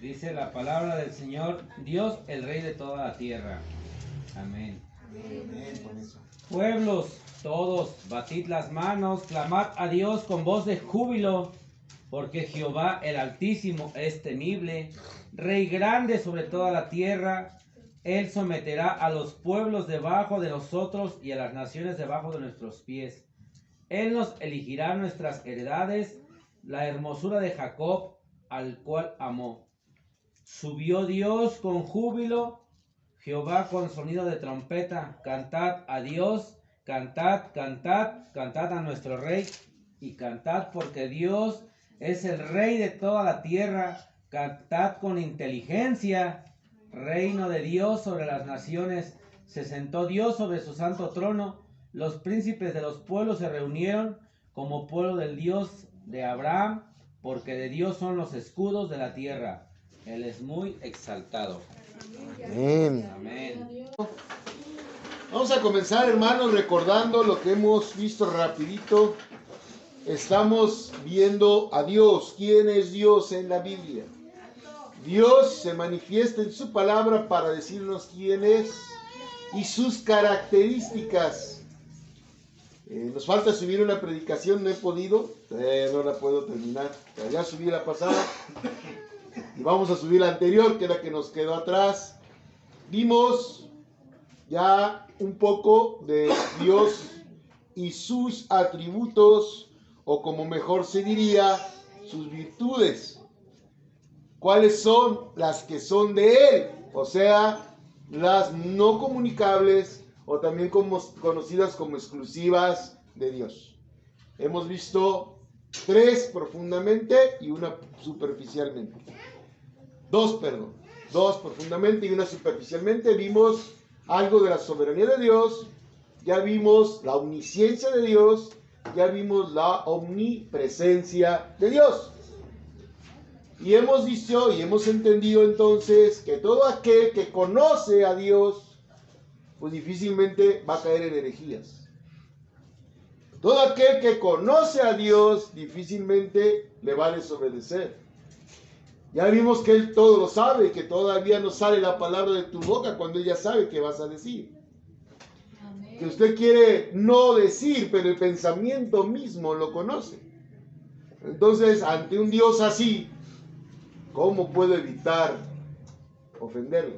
Dice la palabra del Señor, Dios, el Rey de toda la tierra. Amén. Amén, con eso. Pueblos todos, batid las manos, clamad a Dios con voz de júbilo, porque Jehová el Altísimo es temible, Rey grande sobre toda la tierra. Él someterá a los pueblos debajo de nosotros y a las naciones debajo de nuestros pies. Él nos elegirá nuestras heredades, la hermosura de Jacob, al cual amó. Subió Dios con júbilo, Jehová con sonido de trompeta. Cantad a Dios, cantad, cantad, cantad a nuestro Rey, y cantad porque Dios es el Rey de toda la tierra. Cantad con inteligencia, reino de Dios sobre las naciones. Se sentó Dios sobre su santo trono. Los príncipes de los pueblos se reunieron como pueblo del Dios de Abraham, porque de Dios son los escudos de la tierra. Él es muy exaltado. Amén. Amén. Vamos a comenzar, hermanos, recordando lo que hemos visto rapidito. Estamos viendo a Dios. ¿Quién es Dios en la Biblia? Dios se manifiesta en su palabra para decirnos quién es y sus características. Nos falta subir una predicación, no he podido, no la puedo terminar. Ya subí la pasada y vamos a subir la anterior, que es la que nos quedó atrás. Vimos ya un poco de Dios y sus atributos, o como mejor se diría, sus virtudes. ¿Cuáles son las que son de Él? O sea, las no comunicables, o también conocidas como exclusivas de Dios. Hemos visto 3 profundamente y una superficialmente. 2 profundamente y una superficialmente. Vimos algo de la soberanía de Dios, ya vimos la omnisciencia de Dios, ya vimos la omnipresencia de Dios. Y hemos dicho y hemos entendido entonces que todo aquel que conoce a Dios, pues difícilmente va a caer en herejías. Todo aquel que conoce a Dios difícilmente le va a desobedecer. Ya vimos que Él todo lo sabe, que todavía no sale la palabra de tu boca cuando Él ya sabe qué vas a decir. Amén. Que usted quiere no decir, pero el pensamiento mismo lo conoce. Entonces, ante un Dios así, ¿cómo puedo evitar ofenderlo?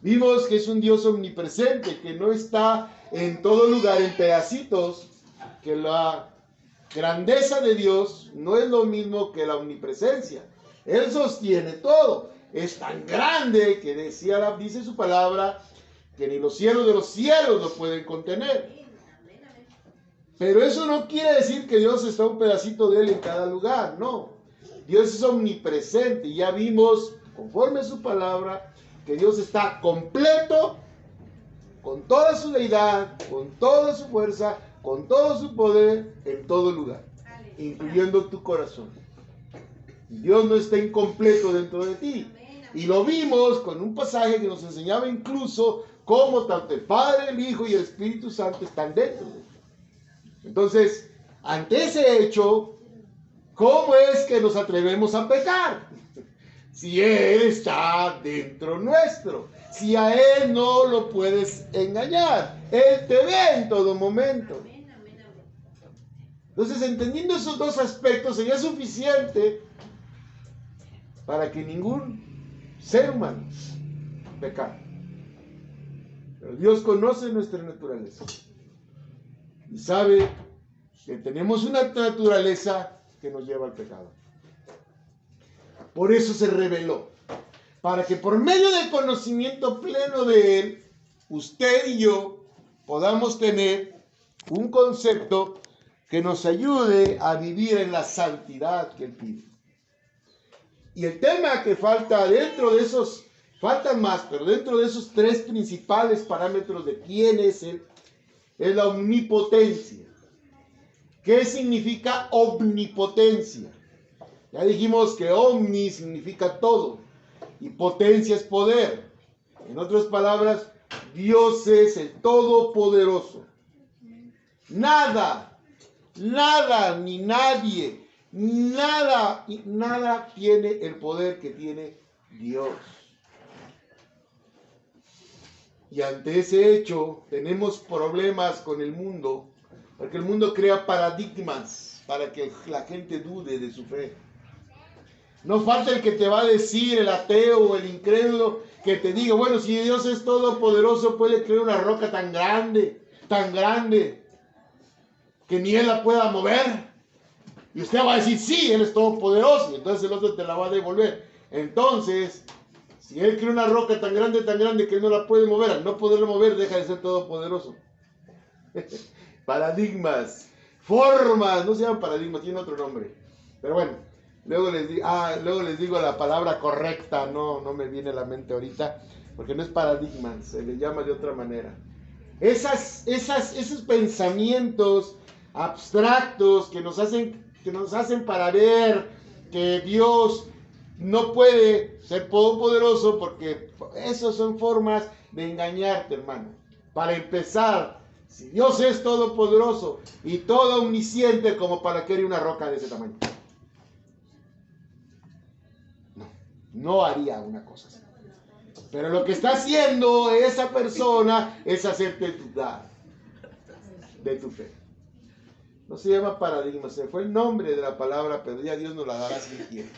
Vimos que es un Dios omnipresente, que no está en todo lugar en pedacitos, que la grandeza de Dios no es lo mismo que la omnipresencia. Él sostiene todo. Es tan grande que dice su palabra que ni los cielos de los cielos lo pueden contener. Pero eso no quiere decir que Dios está un pedacito de Él en cada lugar, no. Dios es omnipresente y ya vimos, conforme a su palabra, que Dios está completo, con toda su deidad, con toda su fuerza, con todo su poder, en todo lugar, incluyendo tu corazón. Dios no está incompleto dentro de ti. Y lo vimos con un pasaje que nos enseñaba incluso cómo tanto el Padre, el Hijo y el Espíritu Santo están dentro de ti. Entonces, ante ese hecho, ¿cómo es que nos atrevemos a pecar? Si Él está dentro nuestro, si a Él no lo puedes engañar, Él te ve en todo momento. Entonces, entendiendo esos 2 aspectos, sería suficiente para que ningún ser humano pecara. Pero Dios conoce nuestra naturaleza y sabe que tenemos una naturaleza que nos lleva al pecado. Por eso se reveló, para que por medio del conocimiento pleno de Él, usted y yo podamos tener un concepto que nos ayude a vivir en la santidad que Él pide. Y el tema que falta dentro de esos, faltan más, pero dentro de esos 3 principales parámetros de quién es Él, es la omnipotencia. ¿Qué significa omnipotencia? Ya dijimos que omni significa todo y potencia es poder. En otras palabras, Dios es el Todopoderoso. Nada ni nadie Nada, nada tiene el poder que tiene Dios. Y ante ese hecho tenemos problemas con el mundo, porque el mundo crea paradigmas para que la gente dude de su fe. No falta el que te va a decir, el ateo o el incrédulo, que te diga, bueno, si Dios es todopoderoso, puede crear una roca tan grande, que ni Él la pueda mover. Y usted va a decir, sí, Él es todopoderoso, y entonces el otro te la va a devolver. Entonces, si Él crea una roca tan grande que Él no la puede mover, al no poderla mover, deja de ser todopoderoso. Paradigmas, formas, no se llaman paradigmas, tiene otro nombre. Pero bueno, luego les digo la palabra correcta, no me viene a la mente ahorita, porque no es paradigma, se le llama de otra manera. Esos pensamientos abstractos que nos hacen para ver que Dios no puede ser todopoderoso, porque esas son formas de engañarte, hermano. Para empezar, si Dios es todopoderoso y todo omnisciente, como para que haría una roca de ese tamaño. No haría una cosa así. Pero lo que está haciendo esa persona es hacerte dudar de tu fe. No se llama paradigma, se fue el nombre de la palabra, pero ya Dios nos la dará si quiere.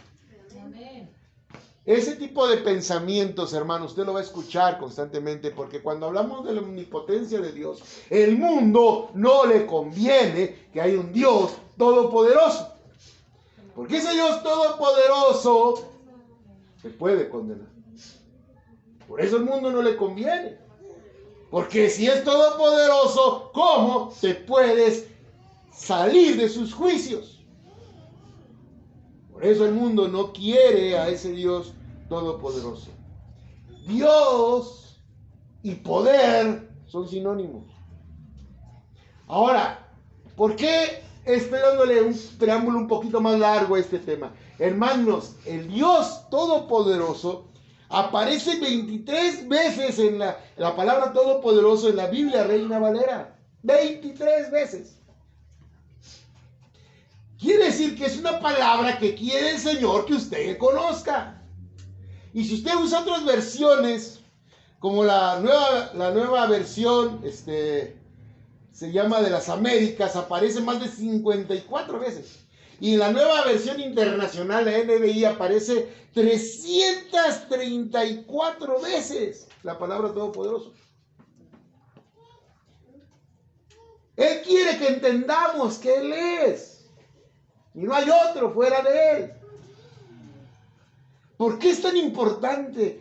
Ese tipo de pensamientos, hermano, usted lo va a escuchar constantemente, porque cuando hablamos de la omnipotencia de Dios, el mundo no le conviene que haya un Dios todopoderoso. Porque ese Dios todopoderoso se puede condenar. Por eso el mundo no le conviene. Porque si es todopoderoso, ¿cómo te puedes salir de sus juicios? Por eso el mundo no quiere a ese Dios todopoderoso. Dios y poder son sinónimos. Ahora, ¿por qué estoy dándole un preámbulo un poquito más largo a este tema? Hermanos, el Dios todopoderoso aparece 23 veces en la palabra todopoderoso en la Biblia Reina Valera. 23 veces. Quiere decir que es una palabra que quiere el Señor que usted conozca. Y si usted usa otras versiones, como la nueva versión, se llama de las Américas, aparece más de 54 veces. Y en la nueva versión internacional, la NBI, aparece 334 veces la palabra todopoderoso. Él quiere que entendamos que Él es. Y no hay otro fuera de Él. ¿Por qué es tan importante?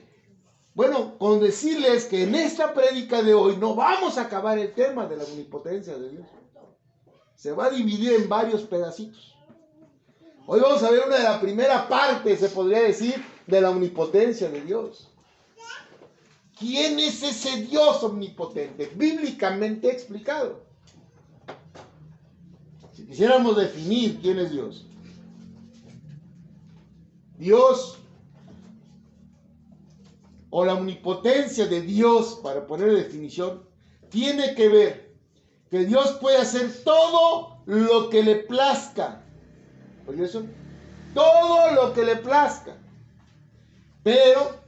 Bueno, con decirles que en esta prédica de hoy no vamos a acabar el tema de la omnipotencia de Dios. Se va a dividir en varios pedacitos. Hoy vamos a ver una de la primera parte, se podría decir, de la omnipotencia de Dios. ¿Quién es ese Dios omnipotente? Bíblicamente explicado. Si quisiéramos definir quién es Dios. Dios, o la omnipotencia de Dios, para poner definición, tiene que ver que Dios puede hacer todo lo que le plazca. ¿Oye eso? Todo lo que le plazca. Pero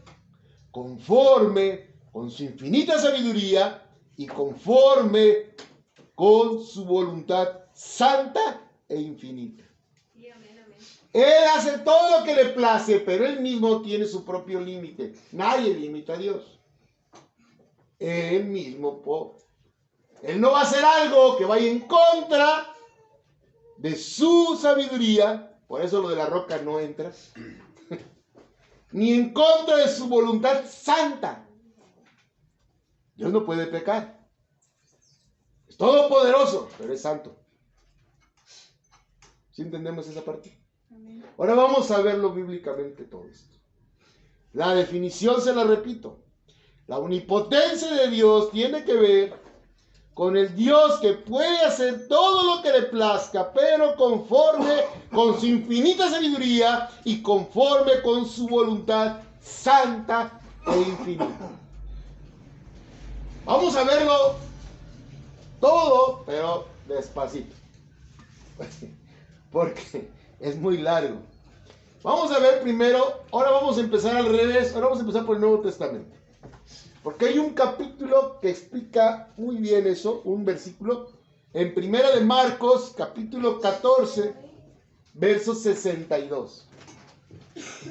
conforme con su infinita sabiduría y conforme con su voluntad santa e infinita. Él hace todo lo que le place, pero Él mismo tiene su propio límite. Nadie limita a Dios. Él mismo. Él no va a hacer algo que vaya en contra de su sabiduría. Por eso lo de la roca no entra. Ni en contra de su voluntad santa. Dios no puede pecar. Es todopoderoso, pero es santo. ¿Sí entendemos esa parte? Ahora vamos a verlo bíblicamente todo esto. La definición se la repito. La omnipotencia de Dios tiene que ver con el Dios que puede hacer todo lo que le plazca, pero conforme con su infinita sabiduría y conforme con su voluntad santa e infinita. Vamos a verlo todo, pero despacito. Porque Es muy largo. Vamos a ver primero, ahora vamos a empezar al revés, ahora vamos a empezar por el Nuevo Testamento. Porque hay un capítulo que explica muy bien eso, un versículo, en Primera de Marcos, capítulo 14, verso 62.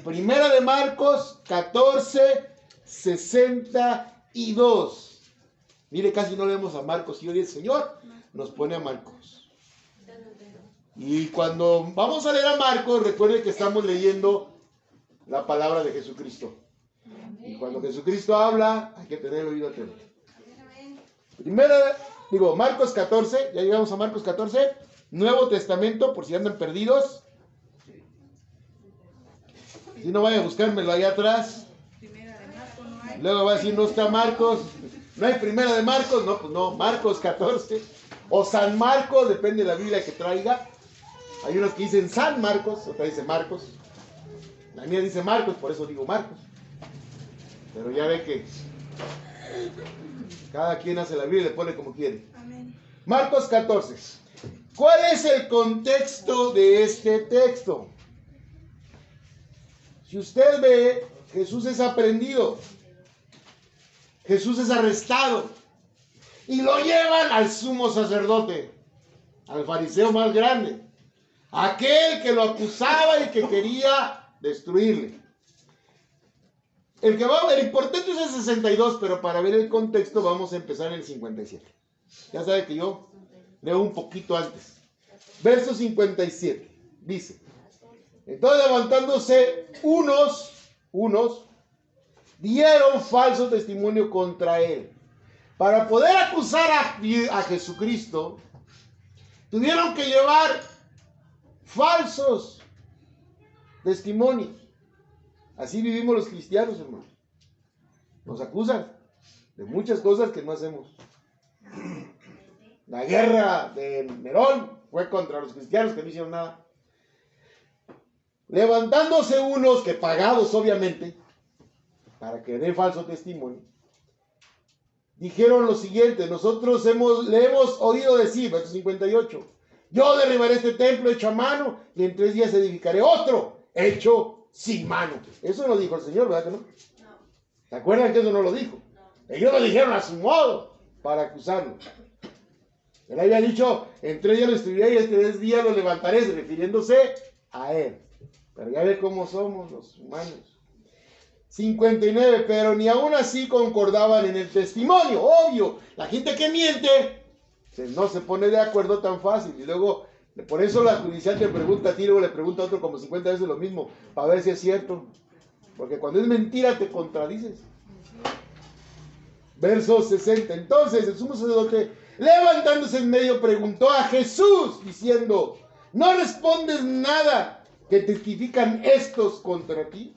Primera de Marcos 14, 62. Mire, casi no leemos a Marcos y hoy el Señor nos pone a Marcos. Y cuando vamos a leer a Marcos, recuerde que estamos leyendo la palabra de Jesucristo. Y cuando Jesucristo habla, hay que tener el oído atento. Marcos 14, ya llegamos a Marcos 14, Nuevo Testamento, por si andan perdidos. Si no, vaya a buscármelo allá atrás. Luego va a decir, no está Marcos. No hay Primera de Marcos. No, pues no, Marcos 14. O San Marcos, depende de la Biblia que traiga. Hay unos que dicen San Marcos, otra dice Marcos. La mía dice Marcos, por eso digo Marcos. Pero ya ve que cada quien hace la Biblia y le pone como quiere. Amén. Marcos 14. ¿Cuál es el contexto de este texto? Si usted ve, Jesús es aprehendido. Jesús es arrestado. Y lo llevan al sumo sacerdote, al fariseo más grande, aquel que lo acusaba y que quería destruirle. El importante es el 62, pero para ver el contexto vamos a empezar en el 57. Ya sabe que yo leo un poquito antes. Verso 57, dice: entonces levantándose unos dieron falso testimonio contra él. Para poder acusar a Jesucristo, tuvieron que llevar falsos testimonios. Así vivimos los cristianos, hermano. Nos acusan de muchas cosas que no hacemos. La guerra de Nerón fue contra los cristianos que no hicieron nada. Levantándose unos, que pagados obviamente, para que den falso testimonio, dijeron lo siguiente: nosotros le hemos oído decir, verso 58, yo derribaré este templo hecho a mano y en 3 días edificaré otro hecho sin mano. Eso lo dijo el Señor, ¿verdad que no? ¿Se acuerdan que eso no lo dijo? Ellos lo dijeron a su modo para acusarlo. Él había dicho, en 3 días lo destruiré y en 3 días lo levantaré, refiriéndose a él. Pero ya ve cómo somos los humanos. 59, pero ni aún así concordaban en el testimonio. Obvio, la gente que miente no se pone de acuerdo tan fácil. Y luego, por eso la judicial te pregunta a ti, luego le pregunta a otro como 50 veces lo mismo, para ver si es cierto. Porque cuando es mentira te contradices. Verso 60. Entonces el sumo sacerdote, levantándose en medio, preguntó a Jesús, diciendo: ¿no respondes nada que testifican estos contra ti?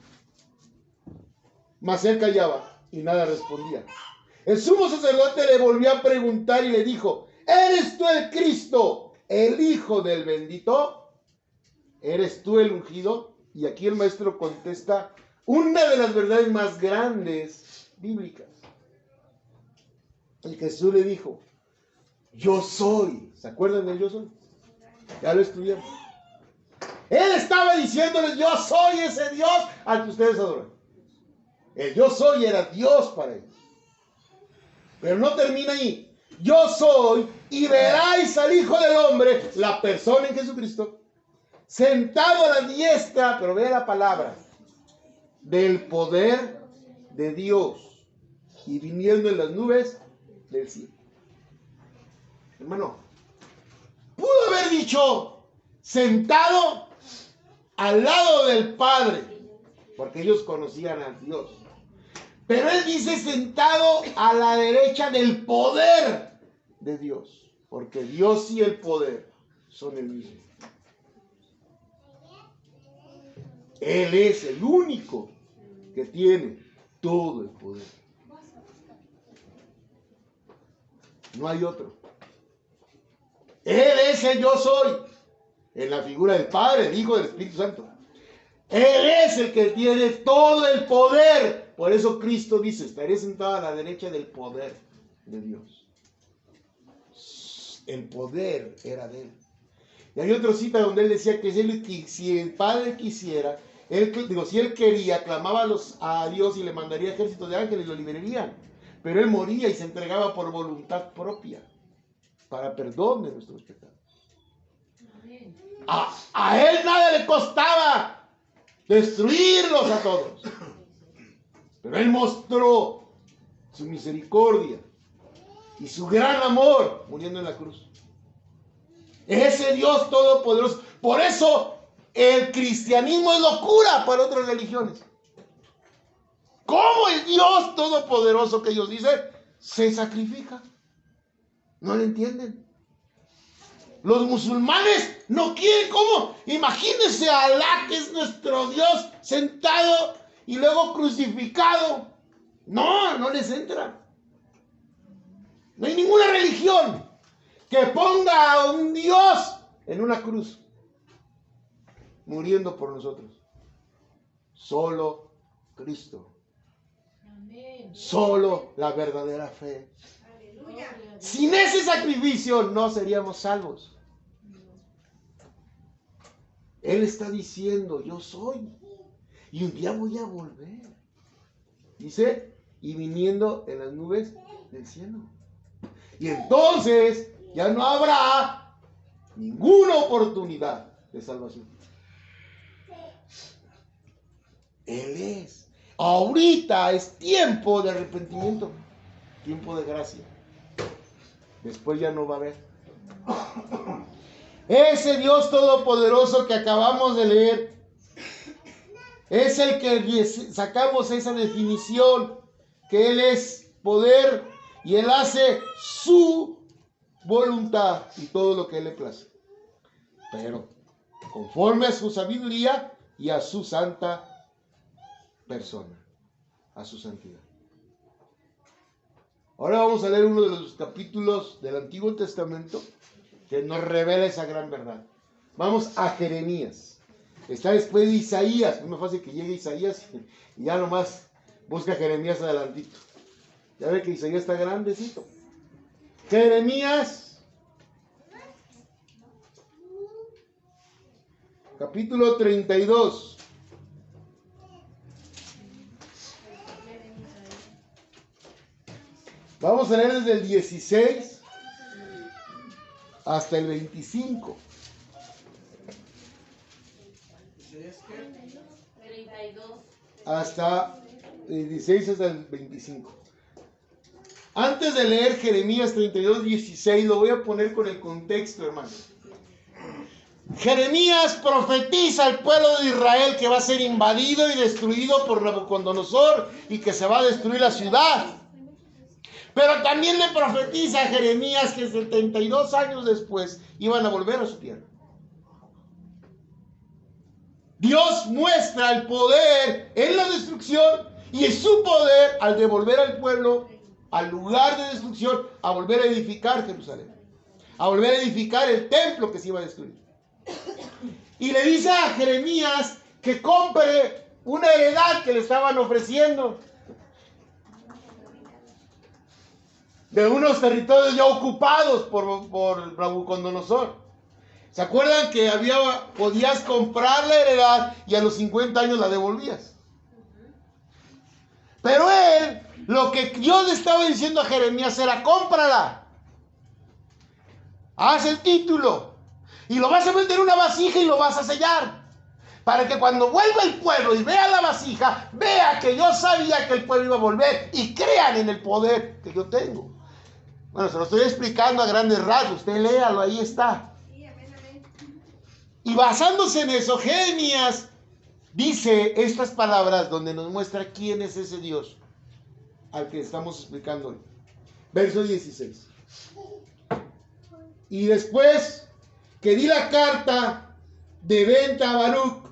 Mas él callaba y nada respondía. El sumo sacerdote le volvió a preguntar y le dijo: ¿eres tú el Cristo, el Hijo del bendito? ¿Eres tú el ungido? Y aquí el maestro contesta una de las verdades más grandes bíblicas. Y Jesús le dijo: yo soy. ¿Se acuerdan del yo soy? Ya lo estudiamos. Él estaba diciéndoles: yo soy ese Dios al que ustedes adoran. El yo soy era Dios para ellos. Pero no termina ahí. Yo soy, y veráis al Hijo del Hombre, la persona en Jesucristo, sentado a la diestra, pero vea la palabra, del poder de Dios, y viniendo en las nubes del cielo. Hermano, pudo haber dicho sentado al lado del Padre, porque ellos conocían a Dios. Pero él dice sentado a la derecha del poder de Dios, porque Dios y el poder son el mismo. Él es el único que tiene todo el poder. No hay otro. Él es el yo soy, en la figura del Padre, del Hijo, del Espíritu Santo. Él es el que tiene todo el poder. Por eso Cristo dice: estaré sentado a la derecha del poder de Dios. El poder era de él. Y hay otra cita donde él decía que si el Padre quisiera, si él quería, clamaba a Dios y le mandaría ejércitos de ángeles y lo liberarían. Pero él moría y se entregaba por voluntad propia, para perdón de nuestros pecados. A él nada le costaba destruirlos a todos. Pero él mostró su misericordia y su gran amor muriendo en la cruz. Ese Dios todopoderoso. Por eso el cristianismo es locura para otras religiones. ¿Cómo el Dios todopoderoso que ellos dicen se sacrifica? No lo entienden. Los musulmanes no quieren. ¿Cómo? Imagínense a Alá, que es nuestro Dios, sentado y luego crucificado. No les entra. No hay ninguna religión que ponga a un Dios en una cruz, muriendo por nosotros. Solo Cristo. Solo la verdadera fe. Sin ese sacrificio no seríamos salvos. Él está diciendo, yo soy, y un día voy a volver. Dice, y viniendo en las nubes del cielo. Y entonces ya no habrá ninguna oportunidad de salvación. Él es. Ahorita es tiempo de arrepentimiento, tiempo de gracia. Después ya no va a haber. Ese Dios todopoderoso que acabamos de leer es el que sacamos esa definición, que Él es poder y Él hace su voluntad y todo lo que Él le place. Pero conforme a su sabiduría y a su santa persona, a su santidad. Ahora vamos a leer uno de los capítulos del Antiguo Testamento que nos revela esa gran verdad. Vamos a Jeremías. Está después de Isaías. Es más fácil que llegue Isaías y ya nomás busca Jeremías adelantito. Ya ve que Isaías está grandecito. Jeremías, capítulo 32. Vamos a leer desde el 16 hasta el 25. Hasta el 16 hasta el 25. Antes de leer Jeremías 32, 16, lo voy a poner con el contexto, hermano. Jeremías profetiza al pueblo de Israel que va a ser invadido y destruido por Nabucodonosor y que se va a destruir la ciudad. Pero también le profetiza a Jeremías que 72 años después iban a volver a su tierra. Dios muestra el poder en la destrucción y su poder al devolver al pueblo al lugar de destrucción, a volver a edificar Jerusalén, a volver a edificar el templo que se iba a destruir. Y le dice a Jeremías que compre una heredad que le estaban ofreciendo de unos territorios ya ocupados por Nabucodonosor. ¿Se acuerdan que podías comprar la heredad y a los 50 años la devolvías? Pero él, lo que Dios le estaba diciendo a Jeremías era: cómprala, haz el título y lo vas a meter en una vasija y lo vas a sellar, para que cuando vuelva el pueblo y vea la vasija, vea que yo sabía que el pueblo iba a volver y crean en el poder que yo tengo. Bueno, se lo estoy explicando a grandes rasgos, usted léalo, ahí está. Y basándose en eso, Jeremías dice estas palabras donde nos muestra quién es ese Dios al que estamos explicando hoy. Verso 16. Y después que di la carta de venta a Baruch,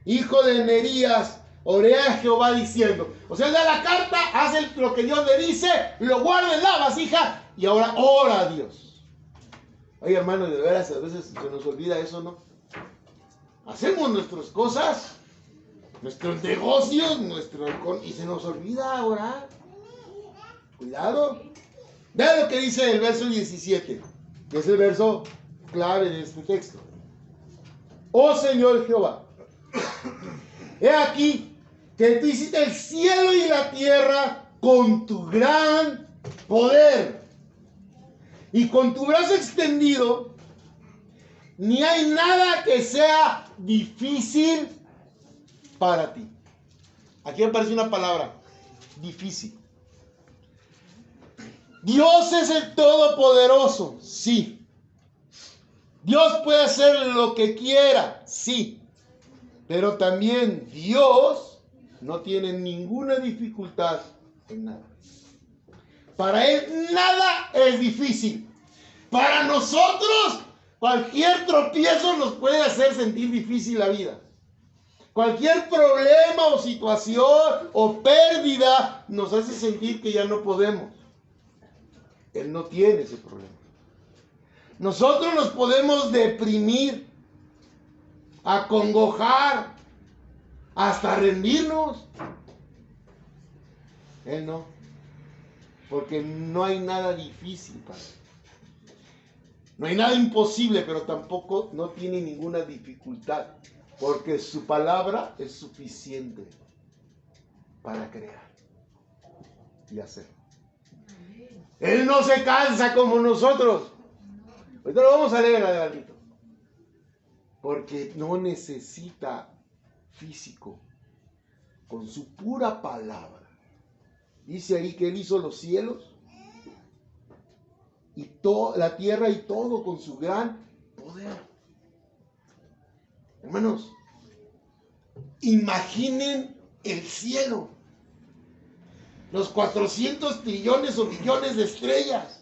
hijo de Nerías, oré a Jehová diciendo. O sea, da la carta, hace lo que Dios le dice, lo guarda en la vasija y ahora ora a Dios. Oye, hermano, de veras a veces se nos olvida eso, ¿no? Hacemos nuestras cosas, nuestros negocios, y se nos olvida orar. Cuidado. Vean lo que dice el verso 17, que es el verso clave de este texto. oh Señor Jehová, he aquí que tú hiciste el cielo y la tierra con tu gran poder y con tu brazo extendido. Ni hay nada que sea difícil para ti. Aquí aparece una palabra, difícil. Dios es el Todopoderoso, sí. Dios puede hacer lo que quiera, sí. Pero también Dios no tiene ninguna dificultad en nada. Para Él nada es difícil. Para nosotros, cualquier tropiezo nos puede hacer sentir difícil la vida. Cualquier problema o situación o pérdida nos hace sentir que ya no podemos. Él no tiene ese problema. Nosotros nos podemos deprimir, acongojar, hasta rendirnos. Él no. Porque no hay nada difícil para él. No hay nada imposible, pero tampoco no tiene ninguna dificultad. Porque su palabra es suficiente para crear y hacer. Él no se cansa como nosotros. Ahorita lo vamos a leer adelantito. Porque no necesita físico. Con su pura palabra. Dice ahí que Él hizo los cielos y la tierra y todo con su gran poder. Hermanos, imaginen el cielo. Los 400 trillones o billones de estrellas.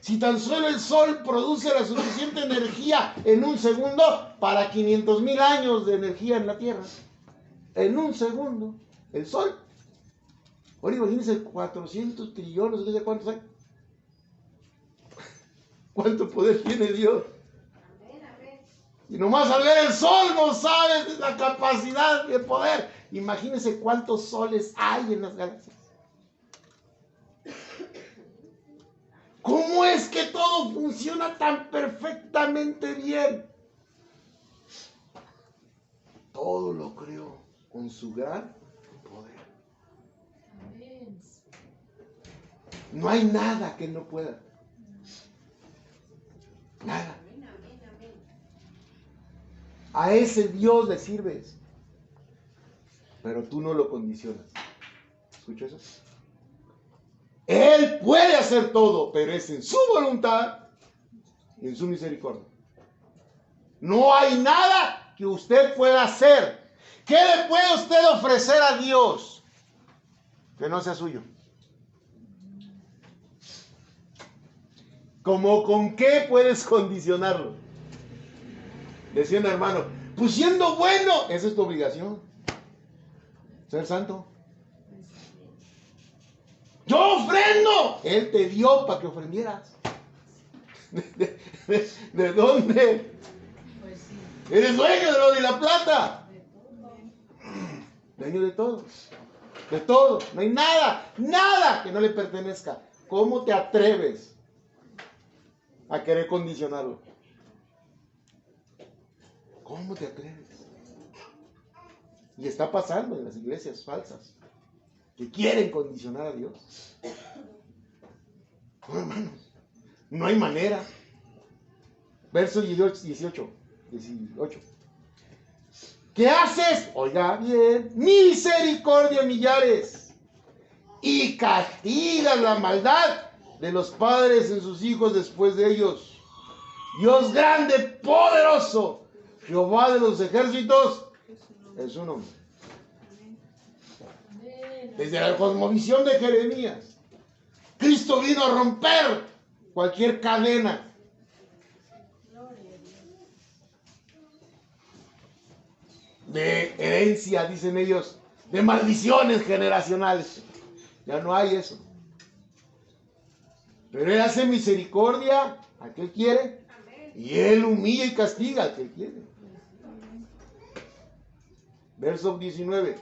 Si tan solo el sol produce la suficiente energía en un segundo para 500,000 años de energía en la tierra. En un segundo, el sol. Ahora imagínense 400 trillones, no sé cuántos hay. ¿Cuánto poder tiene Dios? Y nomás al ver el sol no sabes la capacidad de poder. Imagínense cuántos soles hay en las galaxias. ¿Cómo es que todo funciona tan perfectamente bien? Todo lo creó con su gran poder. No hay nada que no pueda. Nada. A ese Dios le sirves. Pero tú no lo condicionas. ¿Escuchó eso? Él puede hacer todo, pero es en su voluntad y en su misericordia. No hay nada que usted pueda hacer. ¿Qué le puede usted ofrecer a Dios que no sea suyo? ¿Cómo con qué puedes condicionarlo? Decía un hermano, pues siendo bueno, esa es tu obligación. Ser santo. Yo ofrendo. Él te dio para que ofrendieras. ¿De dónde? Pues sí. Eres dueño de lo de la plata. Dueño de todo. De todo. No hay nada, nada que no le pertenezca. ¿Cómo te atreves a querer condicionarlo? ¿Cómo te atreves? Y está pasando en las iglesias falsas que quieren condicionar a Dios. No, hermanos, no hay manera. Verso 18. ¿Qué haces? Oiga bien, misericordia millares y castigas la maldad de los padres en sus hijos después de ellos. Dios grande, poderoso, Jehová de los ejércitos, es su nombre. Desde la cosmovisión de Jeremías, Cristo vino a romper cualquier cadena. De herencia, dicen ellos, de maldiciones generacionales. Ya no hay eso. Pero Él hace misericordia al que Él quiere y Él humilla y castiga al que Él quiere. Verso 19.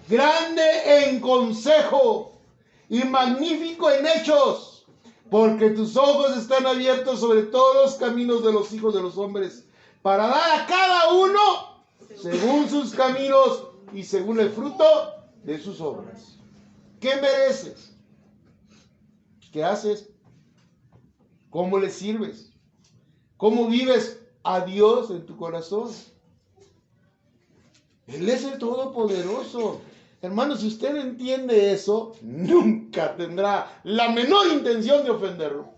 Grande en consejo y magnífico en hechos, porque tus ojos están abiertos sobre todos los caminos de los hijos de los hombres, para dar a cada uno según sus caminos y según el fruto de sus obras. ¿Qué mereces? ¿Qué haces? ¿Cómo le sirves? ¿Cómo vives a Dios en tu corazón? Él es el Todopoderoso. Hermano, si usted no entiende eso, nunca tendrá la menor intención de ofenderlo.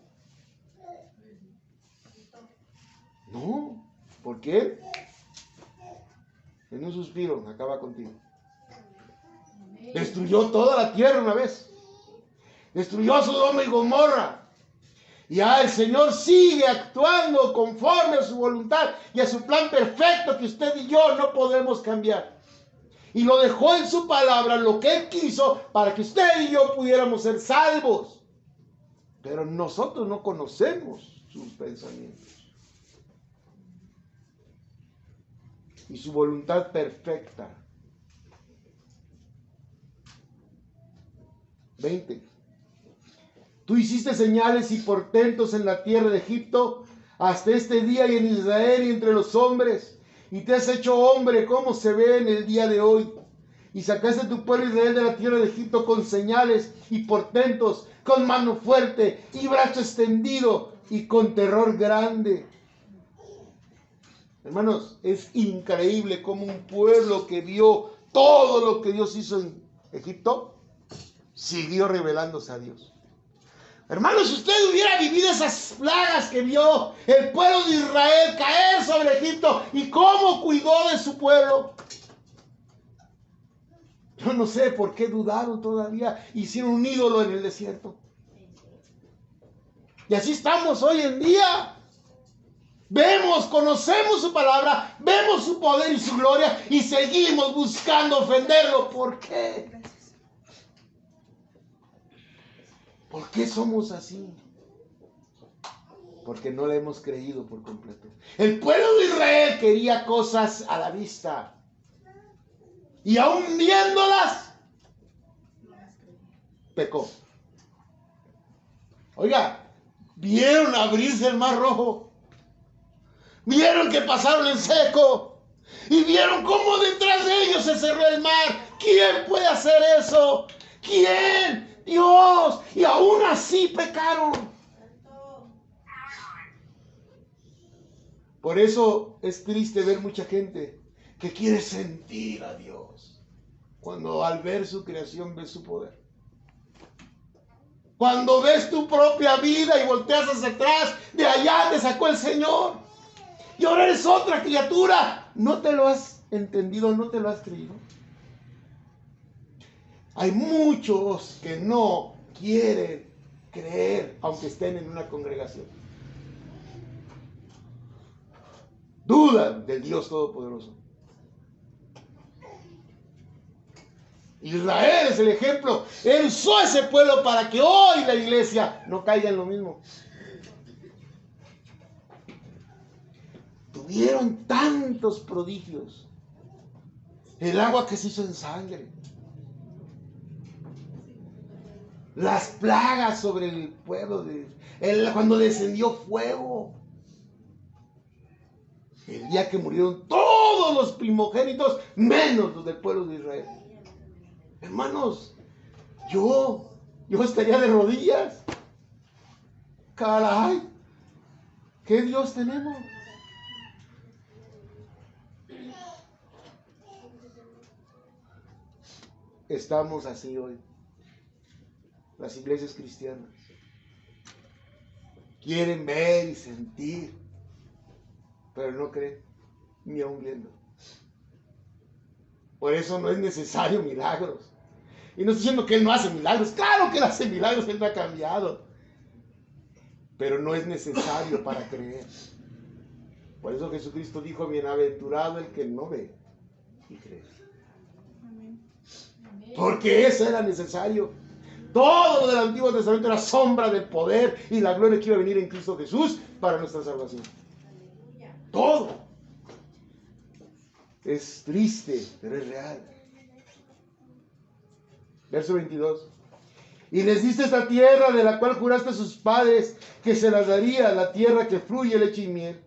No, ¿por qué? En un suspiro acaba contigo. Destruyó toda la tierra una vez. Destruyó a Sodoma y Gomorra. Y el Señor sigue actuando conforme a su voluntad y a su plan perfecto que usted y yo no podemos cambiar. Y lo dejó en su palabra, lo que Él quiso, para que usted y yo pudiéramos ser salvos. Pero nosotros no conocemos sus pensamientos. Y su voluntad perfecta. 20. Tú hiciste señales y portentos en la tierra de Egipto hasta este día y en Israel y entre los hombres. Y te has hecho hombre como se ve en el día de hoy. Y sacaste a tu pueblo Israel de la tierra de Egipto con señales y portentos, con mano fuerte y brazo extendido y con terror grande. Hermanos, es increíble cómo un pueblo que vio todo lo que Dios hizo en Egipto, siguió revelándose a Dios. Hermanos, si usted hubiera vivido esas plagas que vio el pueblo de Israel caer sobre Egipto y cómo cuidó de su pueblo, yo no sé por qué dudaron todavía, hicieron un ídolo en el desierto. Y así estamos hoy en día. Vemos, conocemos su palabra, vemos su poder y su gloria y seguimos buscando ofenderlo. ¿Por qué? ¿Por qué somos así? Porque no le hemos creído por completo. El pueblo de Israel quería cosas a la vista. Y aún viéndolas, pecó. Oiga, vieron abrirse el mar rojo. Vieron que pasaron en seco. Y vieron cómo detrás de ellos se cerró el mar. ¿Quién puede hacer eso? ¿Quién? Dios. Y aún así pecaron. Por eso es triste ver mucha gente que quiere sentir a Dios, cuando al ver su creación ves su poder. Cuando ves tu propia vida y volteas hacia atrás, de allá te sacó el Señor. Y ahora eres otra criatura. ¿No te lo has entendido? ¿No te lo has creído? Hay muchos que no quieren creer, aunque estén en una congregación. Dudan del Dios Todopoderoso. Israel es el ejemplo. Él usó a ese pueblo para que hoy la iglesia no caiga en lo mismo. Tuvieron tantos prodigios. El agua que se hizo en sangre. Las plagas sobre el pueblo. Cuando descendió fuego. El día que murieron todos los primogénitos, menos los del pueblo de Israel. Hermanos, yo estaría de rodillas. Caray, ¿qué Dios tenemos? Estamos así hoy. Las iglesias cristianas quieren ver y sentir, pero no creen, ni aun viendo. Por eso no es necesario milagros. Y no estoy diciendo que Él no hace milagros. Claro que Él hace milagros, Él no ha cambiado. Pero no es necesario para creer. Por eso Jesucristo dijo, bienaventurado el que no ve y cree. Porque eso era necesario. Todo lo del Antiguo Testamento era sombra del poder y la gloria que iba a venir en Cristo Jesús para nuestra salvación. Todo. Es triste, pero es real. Verso 22. Y les diste esta tierra de la cual juraste a sus padres que se las daría, la tierra que fluye leche y miel.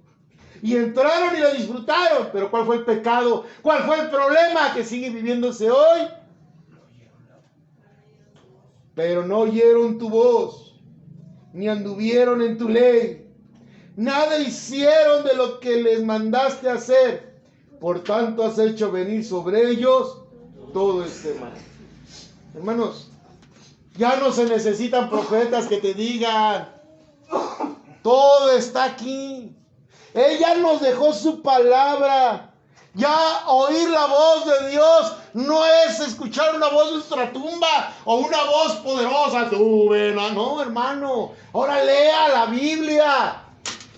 y entraron y la disfrutaron. Pero ¿cuál fue el pecado? ¿Cuál fue el problema que sigue viviéndose hoy? Pero no oyeron tu voz, ni anduvieron en tu ley. Nada hicieron de lo que les mandaste hacer. Por tanto has hecho venir sobre ellos todo este mal. Hermanos, ya no se necesitan profetas que te digan. Todo está aquí. Ella nos dejó su palabra. Ya oír la voz de Dios no es escuchar una voz de ultratumba o una voz poderosa. Tú ven, no, hermano. Ahora lea la Biblia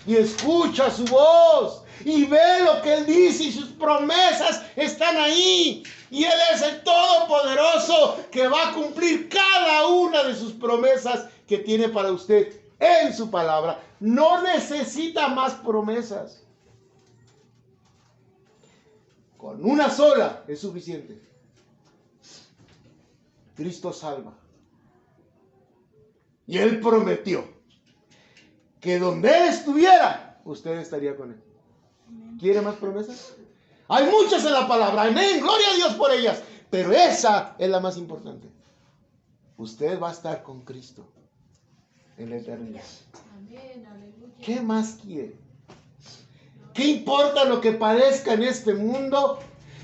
y escucha su voz y ve lo que Él dice, y sus promesas están ahí. Y Él es el Todopoderoso que va a cumplir cada una de sus promesas que tiene para usted en su palabra. No necesita más promesas. Con una sola es suficiente. Cristo salva. Y Él prometió que donde Él estuviera, usted estaría con Él. ¿Quiere más promesas? Hay muchas en la palabra. Amén. Gloria a Dios por ellas. Pero esa es la más importante. Usted va a estar con Cristo en la eternidad. ¿Qué más quiere? ¿Qué importa lo que padezca en este mundo?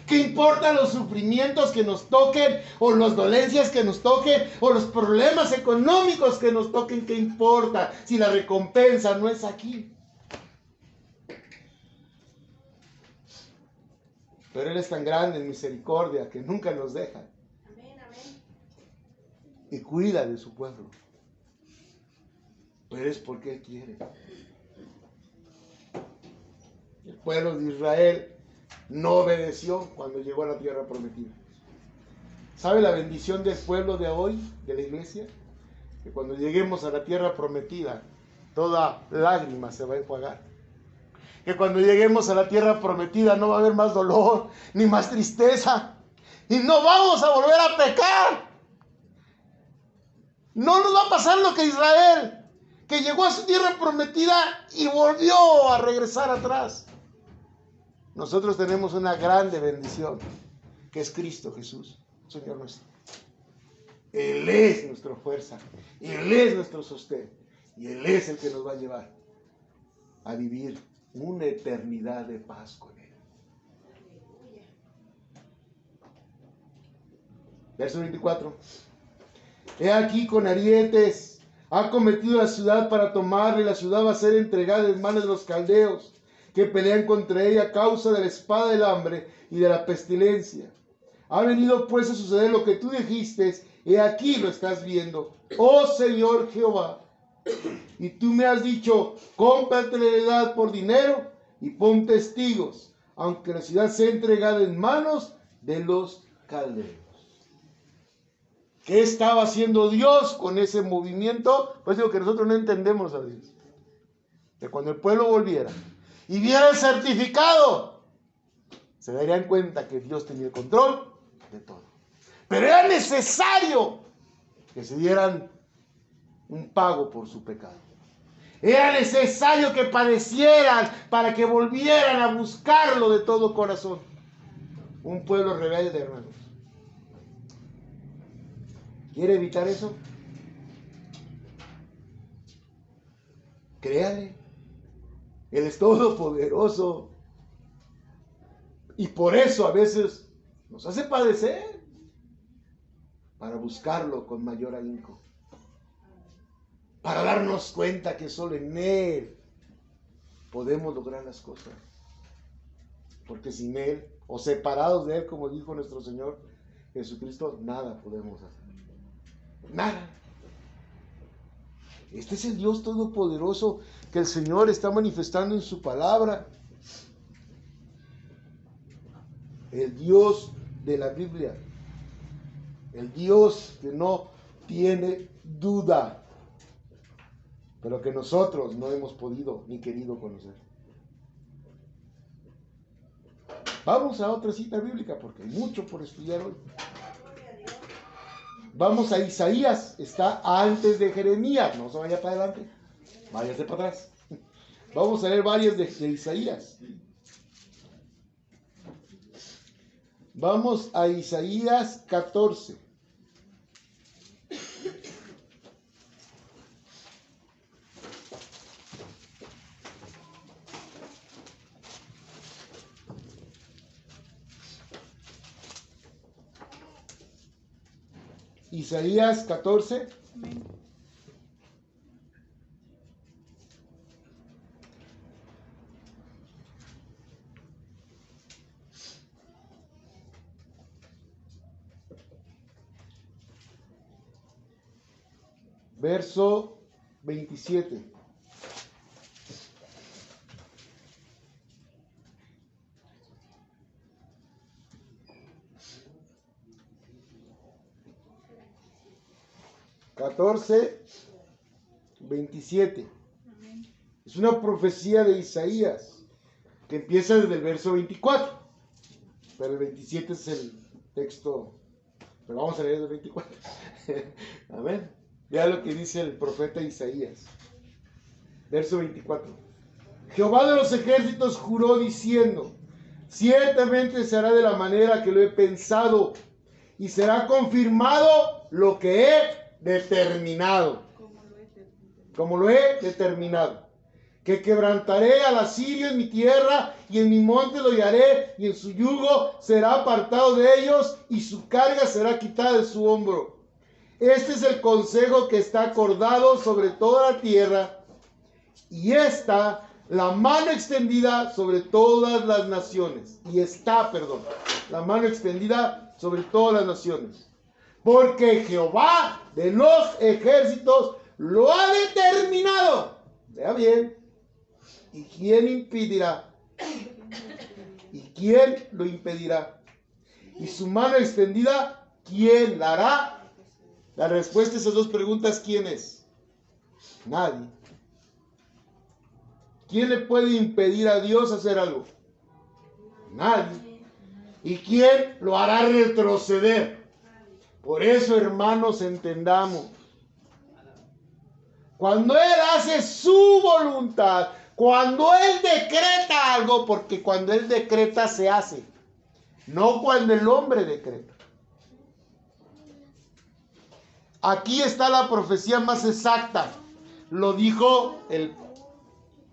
¿Qué importa los sufrimientos que nos toquen? ¿O las dolencias que nos toquen? ¿O los problemas económicos que nos toquen? ¿Qué importa si la recompensa no es aquí? Pero Él es tan grande en misericordia que nunca nos deja. Amén, amén. Y cuida de su pueblo. Pero es porque Él quiere. El pueblo de Israel no obedeció cuando llegó a la tierra prometida. ¿Sabe la bendición del pueblo de hoy, de la iglesia? Que cuando lleguemos a la tierra prometida, toda lágrima se va a enjuagar. Que cuando lleguemos a la tierra prometida no va a haber más dolor, ni más tristeza. Y no vamos a volver a pecar. No nos va a pasar lo que Israel, que llegó a su tierra prometida y volvió a regresar atrás. Nosotros tenemos una grande bendición, que es Cristo Jesús, Señor nuestro. Él es nuestra fuerza, Él es nuestro sostén, y Él es el que nos va a llevar a vivir una eternidad de paz con Él. Verso 24. He aquí con arietes ha cometido la ciudad para tomarla, y la ciudad va a ser entregada en manos de los caldeos, que pelean contra ella a causa de la espada del hambre y de la pestilencia. Ha venido pues a suceder lo que tú dijiste, y aquí lo estás viendo, oh Señor Jehová. Y tú me has dicho, cómprate la heredad por dinero y pon testigos, aunque la ciudad sea entregada en manos de los caldeos. ¿Qué estaba haciendo Dios con ese movimiento? Pues digo que nosotros no entendemos a Dios. Que cuando el pueblo volviera y viera el certificado, se darían cuenta que Dios tenía el control de todo. Pero era necesario que se dieran un pago por su pecado. Era necesario que padecieran para que volvieran a buscarlo de todo corazón. Un pueblo rebelde, hermanos. ¿Quiere evitar eso? Créale. Él es todopoderoso. Y por eso a veces nos hace padecer, para buscarlo con mayor ahínco. Para darnos cuenta que solo en Él podemos lograr las cosas. Porque sin Él, o separados de Él, como dijo nuestro Señor Jesucristo, nada podemos hacer. Nada. Este es el Dios todopoderoso que el Señor está manifestando en su palabra. El Dios de la Biblia. El Dios que no tiene duda, pero que nosotros no hemos podido ni querido conocer. Vamos a otra cita bíblica porque hay mucho por estudiar hoy. Vamos a Isaías, está antes de Jeremías, no se vaya para adelante, váyase para atrás. Vamos a leer varias de Isaías. Vamos a Isaías 14. Isaías 14. Amén. Verso 27. Catorce, 27. Amén. Es una profecía de Isaías que empieza desde el verso 24, pero el 27 es el texto, pero vamos a leer el 24. Amén. Vea lo que dice el profeta Isaías. Verso 24. Jehová de los ejércitos juró diciendo: ciertamente se hará de la manera que lo he pensado, y será confirmado lo que he determinado. Como lo he determinado. Que quebrantaré al asirio en mi tierra, y en mi monte lo hallaré, y en su yugo será apartado de ellos, y su carga será quitada de su hombro. Este es el consejo que está acordado sobre toda la tierra, y está la mano extendida sobre todas las naciones. Y está, la mano extendida sobre todas las naciones. Porque Jehová de los ejércitos lo ha determinado. Vea bien. ¿Y quién impedirá? ¿Y quién lo impedirá? Y su mano extendida, ¿quién la hará? La respuesta a esas dos preguntas, ¿quién es? Nadie. ¿Quién le puede impedir a Dios hacer algo? Nadie. ¿Y quién lo hará retroceder? Por eso, hermanos, entendamos. Cuando Él hace su voluntad, cuando Él decreta algo, porque cuando Él decreta se hace, no cuando el hombre decreta. Aquí está la profecía más exacta. Lo dijo el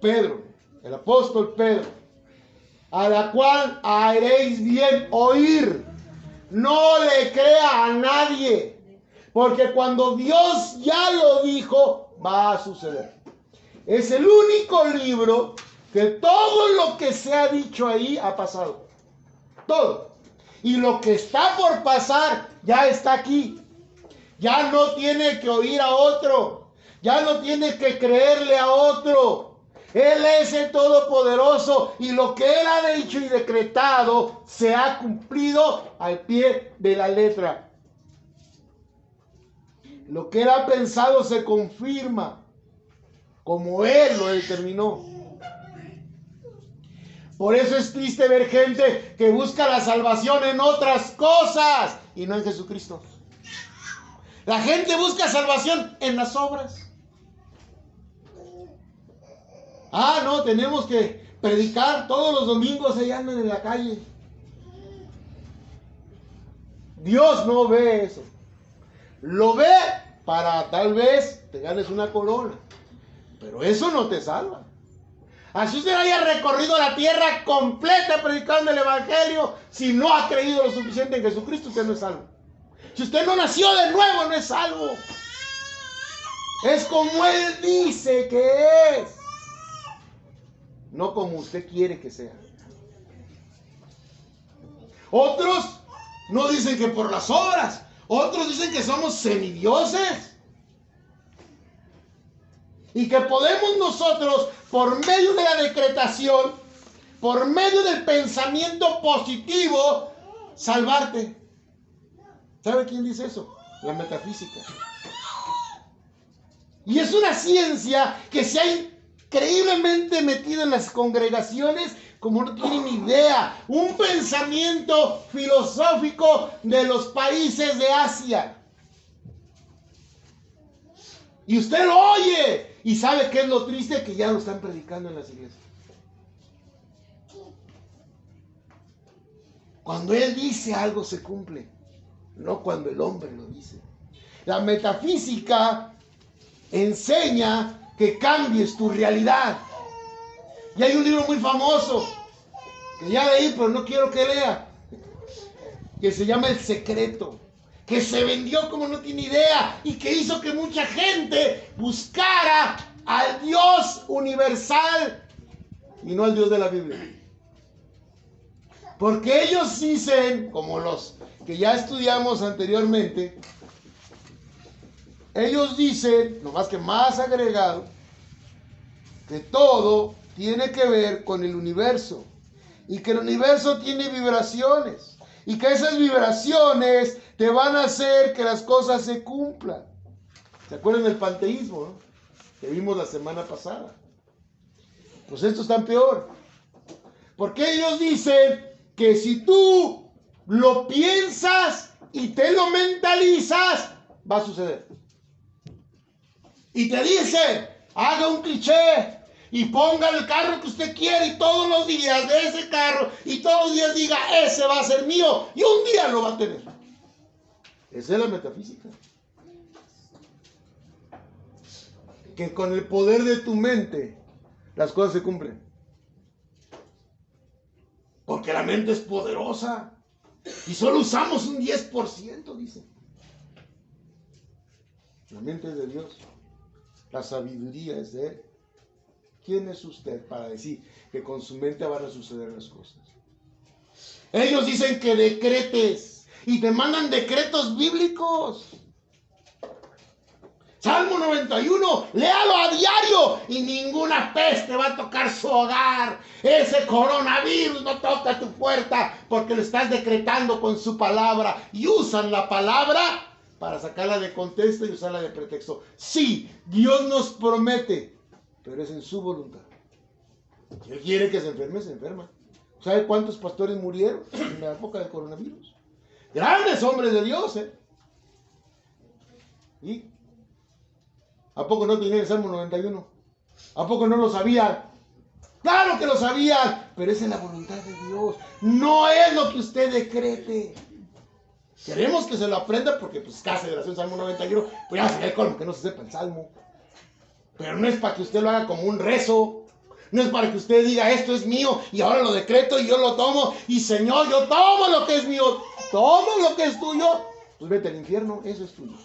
Pedro, el apóstol Pedro, a la cual haréis bien oír. No le crea a nadie, porque cuando Dios ya lo dijo, va a suceder. Es el único libro que todo lo que se ha dicho ahí ha pasado. Todo. Y lo que está por pasar ya está aquí. Ya no tiene que oír a otro. Ya no tiene que creerle a otro. Él es el Todopoderoso y lo que Él ha dicho y decretado se ha cumplido al pie de la letra. Lo que Él ha pensado se confirma como Él lo determinó. Por eso es triste ver gente que busca la salvación en otras cosas y no en Jesucristo. La gente busca salvación en las obras. Ah, no, tenemos que predicar todos los domingos, allá andan en la calle. Dios no ve eso. Lo ve para tal vez te ganes una corona. Pero eso no te salva. Así usted haya recorrido la tierra completa predicando el evangelio, si no ha creído lo suficiente en Jesucristo, usted no es salvo. Si usted no nació de nuevo, no es salvo. Es como Él dice que es, no como usted quiere que sea. Otros no dicen que por las obras, otros dicen que somos semidioses. Y que podemos nosotros, por medio de la decretación, por medio del pensamiento positivo, salvarte. ¿Sabe quién dice eso? La metafísica. Y es una ciencia que se ha increíblemente metido en las congregaciones como no tienen idea. Un pensamiento filosófico de los países de Asia. Y usted lo oye. Y ¿sabe qué es lo triste? Que ya lo están predicando en las iglesias. Cuando Él dice algo se cumple, no cuando el hombre lo dice. La metafísica enseña que cambies tu realidad. Y hay un libro muy famoso, que ya leí, pero no quiero que lea, que se llama El Secreto, que se vendió como no tiene idea y que hizo que mucha gente buscara al Dios universal y no al Dios de la Biblia. Porque ellos dicen, como los que ya estudiamos anteriormente, ellos dicen, nomás que más agregado, que todo tiene que ver con el universo y que el universo tiene vibraciones y que esas vibraciones te van a hacer que las cosas se cumplan. ¿Se acuerdan del panteísmo, no? Que vimos la semana pasada? Pues esto está peor, porque ellos dicen que si tú lo piensas y te lo mentalizas, va a suceder. Y te dicen, haga un cliché y ponga el carro que usted quiere y todos los días de ese carro y todos los días diga, ese va a ser mío y un día lo va a tener. Esa es la metafísica. Que con el poder de tu mente las cosas se cumplen. Porque la mente es poderosa y solo usamos un 10%, dice. La mente es de Dios. La sabiduría es de Él. ¿Quién es usted para decir que con su mente van a suceder las cosas? Ellos dicen que decretes y te mandan decretos bíblicos. Salmo 91, léalo a diario y ninguna peste va a tocar su hogar. Ese coronavirus no toca tu puerta porque lo estás decretando con su palabra y usan la palabra para sacarla de contexto y usarla de pretexto. Sí, Dios nos promete, pero es en su voluntad. Si Él quiere que se enferme, se enferma. ¿Sabe cuántos pastores murieron en la época del coronavirus? Grandes hombres de Dios, ¿eh? ¿Y a poco no tenían el Salmo 91? ¿A poco no lo sabían? Claro que lo sabían, pero es en la voluntad de Dios. No es lo que usted decrete. Queremos que se lo aprenda porque pues casi de la Salmo 91, pues ya sería el colmo que no se sepa el Salmo. Pero no es para que usted lo haga como un rezo. No es para que usted diga, esto es mío y ahora lo decreto y yo lo tomo. Y Señor, yo tomo lo que es mío, tomo lo que es tuyo. Pues vete al infierno, eso es tuyo.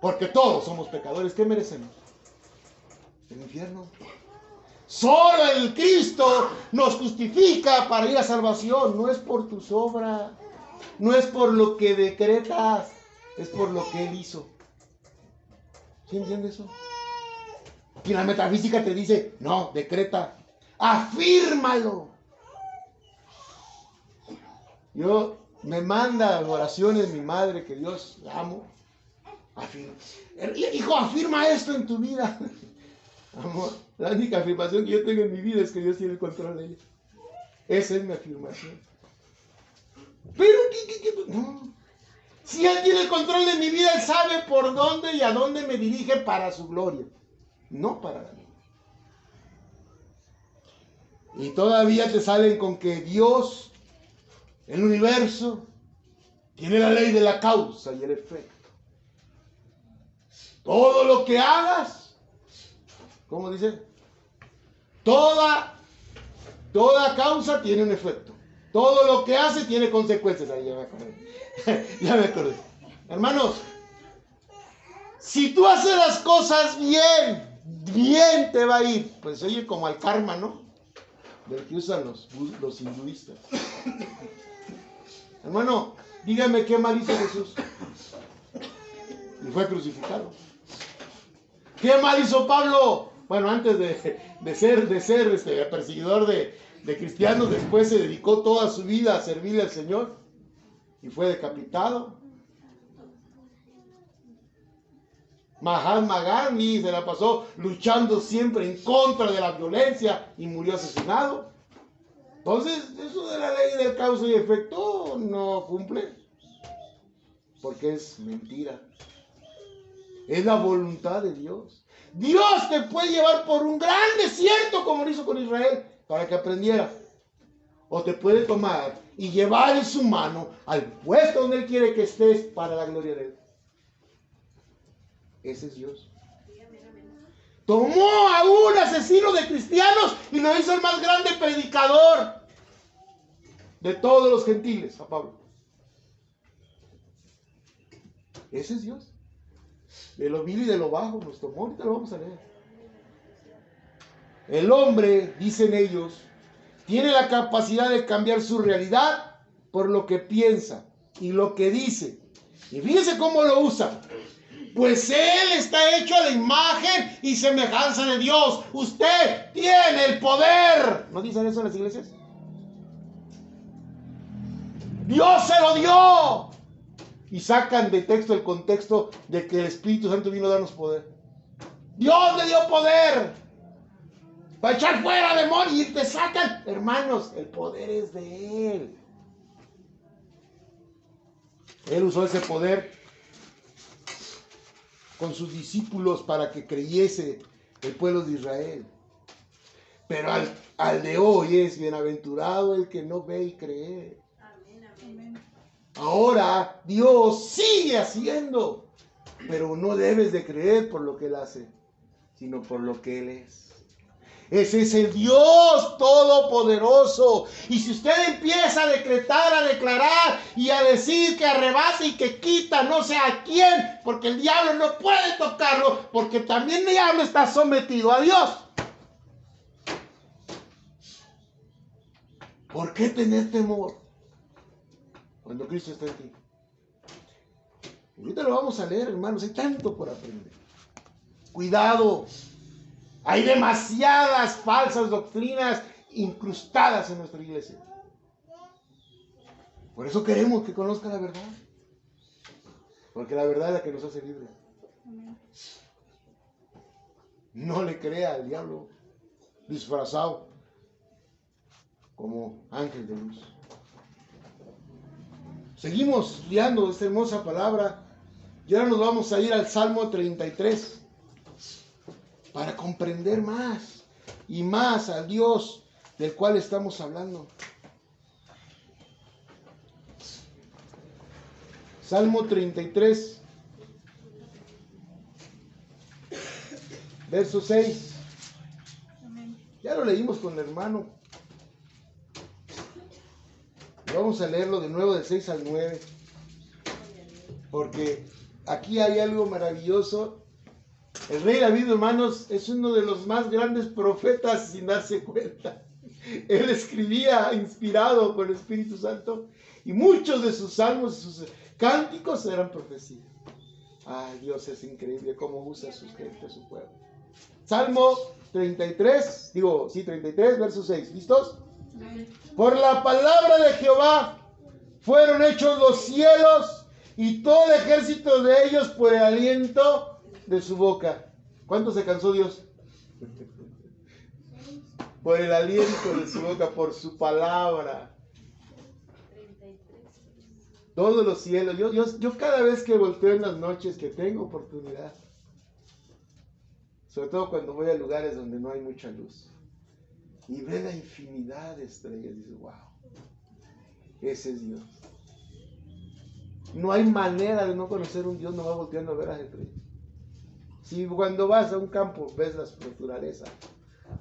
Porque todos somos pecadores. ¿Qué merecemos? El infierno. Solo el Cristo nos justifica para ir a salvación. No es por tus obras. No es por lo que decretas. Es por lo que Él hizo. ¿Sí entiendes eso? Y la metafísica te dice, no, decreta. Afírmalo. Yo me manda oraciones mi madre, que Dios la amo. Afirma. Hijo, afirma esto en tu vida. Amor, la única afirmación que yo tengo en mi vida es que Dios tiene el control de ella. Esa es mi afirmación. Pero, no. Si Él tiene el control de mi vida, Él sabe por dónde y a dónde me dirige para su gloria, no para la mía. Y todavía te salen con que Dios, el universo, tiene la ley de la causa y el efecto. Todo lo que hagas, ¿cómo dice? Toda causa tiene un efecto. Todo lo que hace tiene consecuencias. Ahí ya me acordé. Ya me acordé. Hermanos, si tú haces las cosas bien, bien te va a ir. Pues oye, como al karma, ¿no? Del que usan los hinduistas. Hermano, dígame qué mal hizo Jesús. Y fue crucificado. ¿Qué mal hizo Pablo? Bueno, antes de ser perseguidor de cristianos, después se dedicó toda su vida a servirle al Señor y fue decapitado. Mahatma Gandhi se la pasó luchando siempre en contra de la violencia y murió asesinado. Entonces, eso de la ley del causa y efecto no cumple, porque es mentira. Es la voluntad de Dios. Dios te puede llevar por un gran desierto como lo hizo con Israel para que aprendiera. O te puede tomar y llevar en su mano al puesto donde Él quiere que estés para la gloria de Él. Ese es Dios. Tomó a un asesino de cristianos y lo hizo el más grande predicador de todos los gentiles, a Pablo. Ese es Dios. De lo vil y de lo bajo nos tomó. Ahorita lo vamos a leer. El hombre, dicen ellos, tiene la capacidad de cambiar su realidad por lo que piensa y lo que dice. Y fíjense cómo lo usa. Pues Él está hecho a la imagen y semejanza de Dios. Usted tiene el poder. ¿No dicen eso en las iglesias? Dios se lo dio. Y sacan de texto el contexto de que el Espíritu Santo vino a darnos poder. Dios le dio poder para echar fuera demonios y te sacan. Hermanos, el poder es de Él. Él usó ese poder con sus discípulos para que creyese el pueblo de Israel. Pero al de hoy es bienaventurado el que no ve y cree. Ahora Dios sigue haciendo, pero no debes de creer por lo que Él hace, sino por lo que Él es. Ese es el Dios todopoderoso. Y si usted empieza a decretar, a declarar y a decir que arrebata y que quita no sé a quién, porque el diablo no puede tocarlo, porque también el diablo está sometido a Dios. ¿Por qué tener temor cuando Cristo está en ti? Ahorita lo vamos a leer, hermanos. Hay tanto por aprender. Cuidado. Hay demasiadas falsas doctrinas incrustadas en nuestra iglesia. Por eso queremos que conozca la verdad. Porque la verdad es la que nos hace libres. No le crea al diablo disfrazado como ángel de luz. Seguimos estudiando esta hermosa palabra y ahora nos vamos a ir al Salmo 33 para comprender más y más al Dios del cual estamos hablando. Salmo 33, verso 6. Ya lo leímos con el hermano. Vamos a leerlo de nuevo del 6 al 9. Porque aquí hay algo maravilloso. El rey David, hermanos, es uno de los más grandes profetas sin darse cuenta. Él escribía inspirado por el Espíritu Santo y muchos de sus salmos y sus cánticos eran profecías. Ay, Dios es increíble cómo usa a su gente, a su pueblo. Salmo 33, 33, verso 6. ¿Listos? Por la palabra de Jehová fueron hechos los cielos y todo el ejército de ellos por el aliento de su boca. ¿Cuánto se cansó Dios? Por el aliento de su boca, por su palabra. Todos los cielos. Yo cada vez que volteo en las noches que tengo oportunidad, sobre todo cuando voy a lugares donde no hay mucha luz, y ve la infinidad de estrellas, dices, wow, ese es Dios. No hay manera de no conocer un Dios, no va volteando a ver las estrellas. Si cuando vas a un campo ves la naturaleza,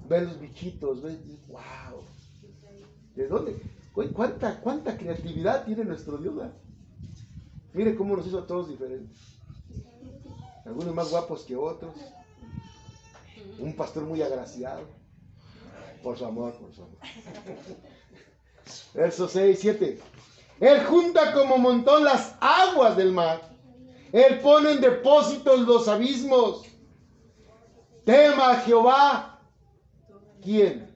ves los bichitos, ves, wow. ¿De dónde? ¿Cuánta creatividad tiene nuestro Dios? ¿Verdad? Mire cómo nos hizo a todos diferentes. Algunos más guapos que otros. Un pastor muy agraciado. Por su amor. Versos 6, 7. Él junta como montón las aguas del mar. Él pone en depósitos los abismos. Tema a Jehová. ¿Quién?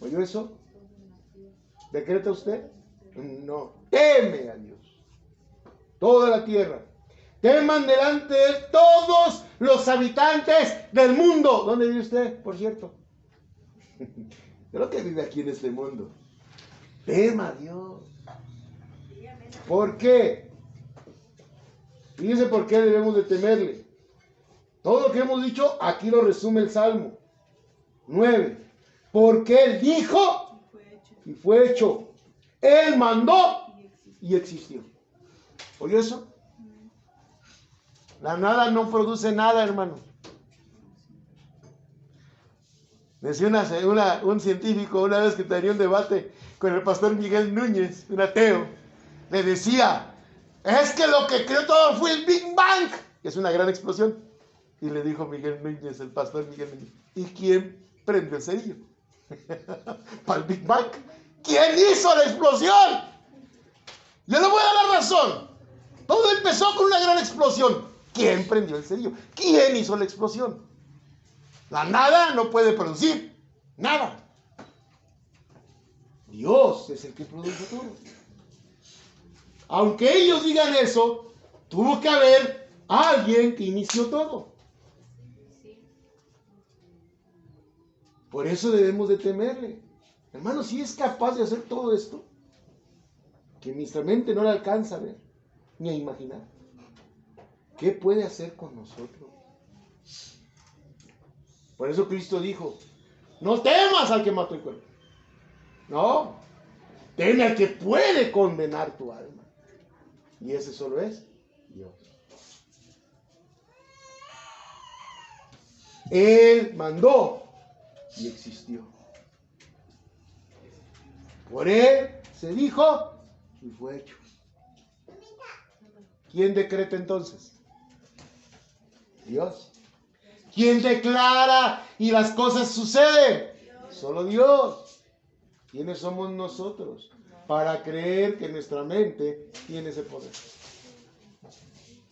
¿Oyó eso? ¿Decreta usted? No. Teme a Dios. Toda la tierra. Teman delante de él todos los habitantes del mundo. ¿Dónde vive usted, por cierto? Creo que vive aquí en este mundo. Tema a Dios. ¿Por qué? Fíjense por qué debemos de temerle. Todo lo que hemos dicho, aquí lo resume el Salmo 9. Porque Él dijo y fue hecho. Él mandó y existió. ¿Oyó eso? La nada no produce nada, hermano. Decía un científico una vez que tenía un debate con el pastor Miguel Núñez, un ateo. Le decía, es que lo que creó todo fue el Big Bang. Es una gran explosión. Y le dijo Miguel Núñez, el pastor Miguel Núñez, ¿y quién prendió el cerillo? Para el Big Bang. ¿Quién hizo la explosión? Yo le voy a dar la razón. Todo empezó con una gran explosión. ¿Quién prendió el cerillo? ¿Quién hizo la explosión? La nada no puede producir nada. Dios es el que produce todo. Aunque ellos digan eso, tuvo que haber alguien que inició todo. Por eso debemos de temerle. Hermano, si es capaz de hacer todo esto, que nuestra mente no le alcanza a ver, ni a imaginar, ¿qué puede hacer con nosotros? Por eso Cristo dijo, no temas al que mató el cuerpo. No, teme al que puede condenar tu alma. Y ese solo es Dios. Él mandó y existió. Por Él se dijo y fue hecho. ¿Quién decreta entonces? Dios. ¿Quién declara y las cosas suceden? Solo Dios. ¿Quiénes somos nosotros para creer que nuestra mente tiene ese poder?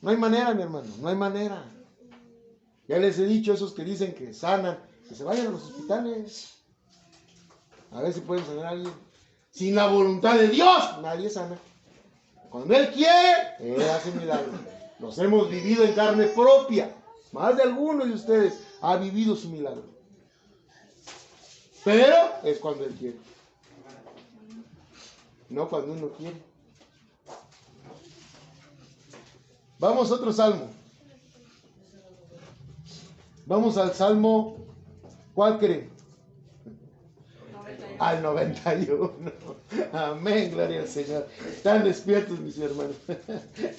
No hay manera, mi hermano, no hay manera. Ya les he dicho a esos que dicen que sanan, que se vayan a los hospitales. A ver si pueden sanar a alguien. Sin la voluntad de Dios, nadie sana. Cuando Él quiere, Él hace milagros. Los hemos vivido en carne propia. Más de alguno de ustedes ha vivido su milagro. Pero es cuando Él quiere. No cuando uno quiere. Vamos a otro salmo. Vamos al salmo. ¿Cuál creen? Al 91. Amén, gloria al Señor. Están despiertos mis hermanos.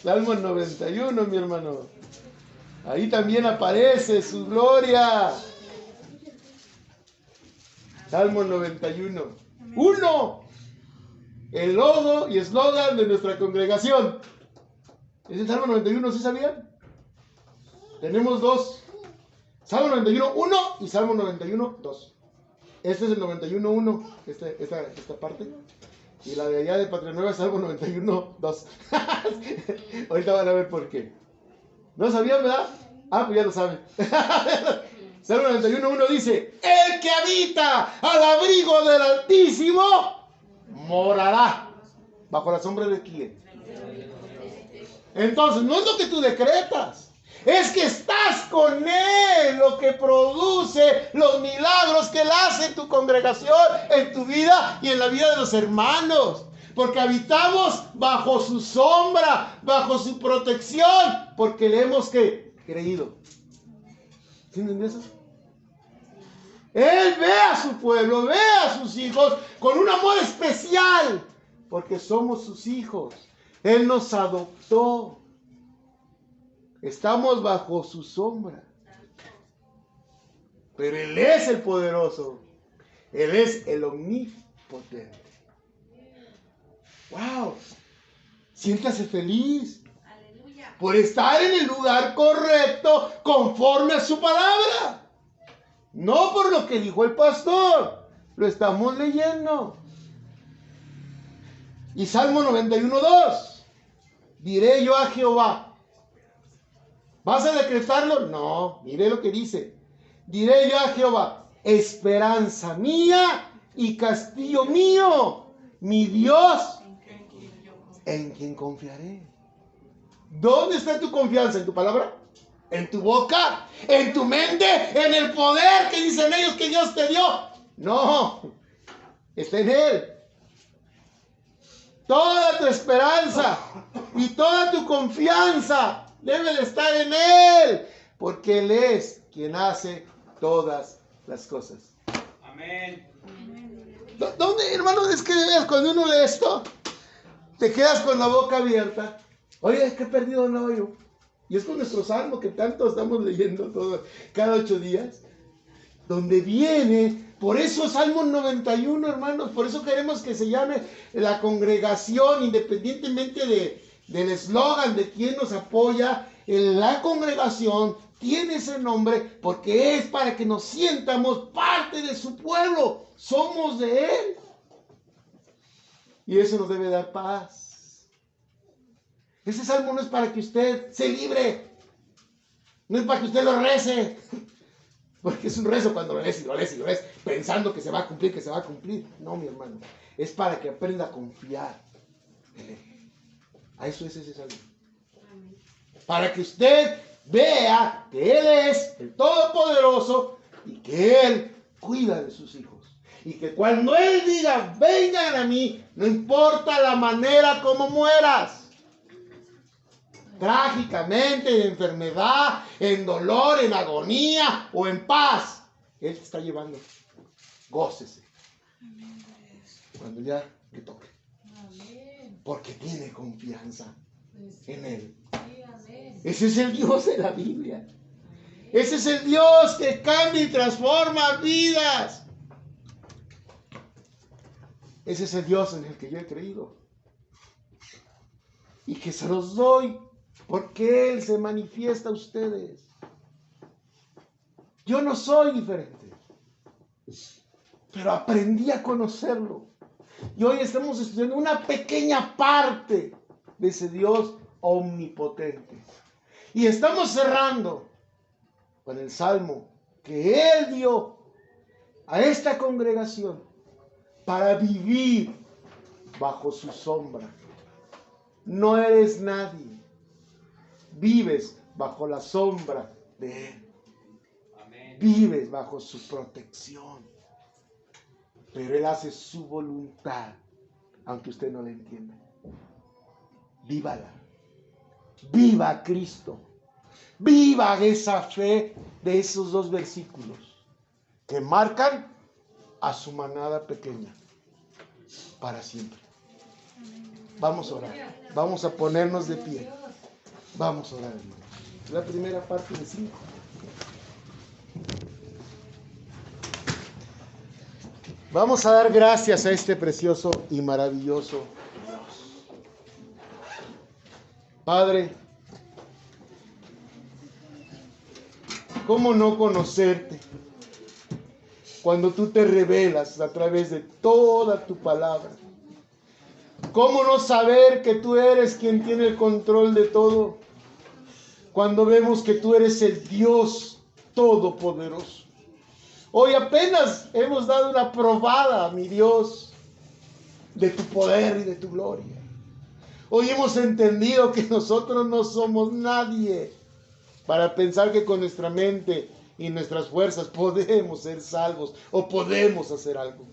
Salmo 91, mi hermano. Ahí también aparece su gloria. Salmo 91. 1. El logo y eslogan de nuestra congregación. Es el Salmo 91, ¿sí sabían? Tenemos dos. Salmo 91, 1 y Salmo 91, 2. Este es el 91, 1, esta parte. Y la de allá de Patria Nueva es Salmo 91, 2. Ahorita van a ver por qué. ¿No sabían, verdad? Ah, pues ya lo saben. Salmo 91, 1 dice, el que habita al abrigo del Altísimo morará. ¿Bajo la sombra de quién? Entonces, no es lo que tú decretas. Es que estás con Él, lo que produce los milagros que Él hace en tu congregación, en tu vida y en la vida de los hermanos. Porque habitamos bajo su sombra, bajo su protección, porque le hemos creído. ¿Entienden eso? Él ve a su pueblo, ve a sus hijos con un amor especial, porque somos sus hijos. Él nos adoptó. Estamos bajo su sombra. Pero Él es el poderoso. Él es el omnipotente. ¡Wow! Siéntase feliz. Aleluya. Por estar en el lugar correcto conforme a su palabra. No por lo que dijo el pastor. Lo estamos leyendo. Y Salmo 91:2. Diré yo a Jehová. ¿Vas a decretarlo? No, mire lo que dice. Diré yo a Jehová, esperanza mía y castillo mío, mi Dios, en quien confiaré. ¿Dónde está tu confianza? ¿En tu palabra? ¿En tu boca? ¿En tu mente? ¿En el poder que dicen ellos que Dios te dio? No, está en Él. Toda tu esperanza y toda tu confianza debe de estar en Él. porque Él es quien hace todas las cosas. Amén. ¿Dónde, hermano? Es que de veras, cuando uno lee esto, te quedas con la boca abierta. Oye, qué perdido andaba yo. Y es con nuestro salmo que tanto estamos leyendo cada 8 días. Donde viene, por eso Salmo 91, hermanos, por eso queremos que se llame la congregación, independientemente del eslogan de quién nos apoya. La congregación tiene ese nombre porque es para que nos sientamos parte de su pueblo. Somos de Él. Y eso nos debe dar paz. Ese salmo no es para que usted se libre. No es para que usted lo rece. Porque es un rezo cuando lo lees y lo lees y lo lees, pensando que se va a cumplir, que se va a cumplir. No, mi hermano. Es para que aprenda a confiar en Él. A eso es ese salmo. Para que usted vea que Él es el Todopoderoso y que Él cuida de sus hijos. Y que cuando Él diga, vengan a mí, no importa la manera como mueras. Trágicamente, en enfermedad, en dolor, en agonía o en paz. Él te está llevando. Gócese. Cuando ya le toque. Porque tiene confianza en Él. Ese es el Dios de la Biblia. Ese es el Dios que cambia y transforma vidas. Ese es el Dios en el que yo he creído. Y que se los doy porque Él se manifiesta a ustedes. Yo no soy diferente, pero aprendí a conocerlo. Y hoy estamos estudiando una pequeña parte de ese Dios omnipotente. Y estamos cerrando con el salmo que Él dio a esta congregación para vivir bajo su sombra. No eres nadie. Vives bajo la sombra de Él. Amén. Vives bajo su protección. Pero Él hace su voluntad, aunque usted no la entienda. Vívala. Viva a Cristo. Viva esa fe de esos 2 versículos que marcan a su manada pequeña para siempre. Vamos a orar. Vamos a ponernos de pie. Vamos a orar. La primera parte de 5. Vamos a dar gracias a este precioso y maravilloso Dios. Padre, ¿cómo no conocerte cuando tú te revelas a través de toda tu palabra? ¿Cómo no saber que tú eres quien tiene el control de todo cuando vemos que tú eres el Dios Todopoderoso? Hoy apenas hemos dado una probada, mi Dios, de tu poder y de tu gloria. Hoy hemos entendido que nosotros no somos nadie para pensar que con nuestra mente y nuestras fuerzas podemos ser salvos o podemos hacer algo.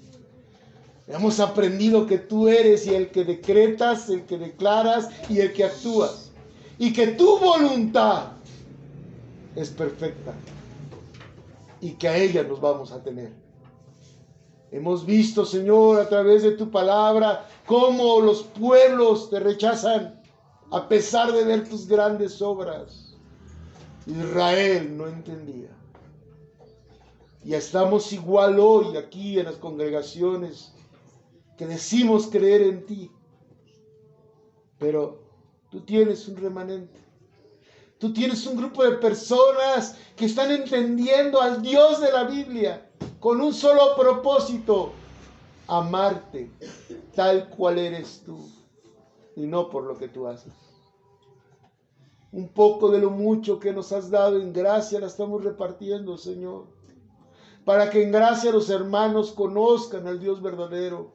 Hemos aprendido que tú eres y el que decretas, el que declaras y el que actúas. Y que tu voluntad es perfecta. Y que a ella nos vamos a tener. Hemos visto, Señor, a través de tu palabra, cómo los pueblos te rechazan a pesar de ver tus grandes obras. Israel no entendía. Y estamos igual hoy aquí en las congregaciones que decimos creer en ti. Pero tú tienes un remanente. Tú tienes un grupo de personas que están entendiendo al Dios de la Biblia con un solo propósito: amarte tal cual eres tú y no por lo que tú haces. Un poco de lo mucho que nos has dado en gracia la estamos repartiendo, Señor, para que en gracia los hermanos conozcan al Dios verdadero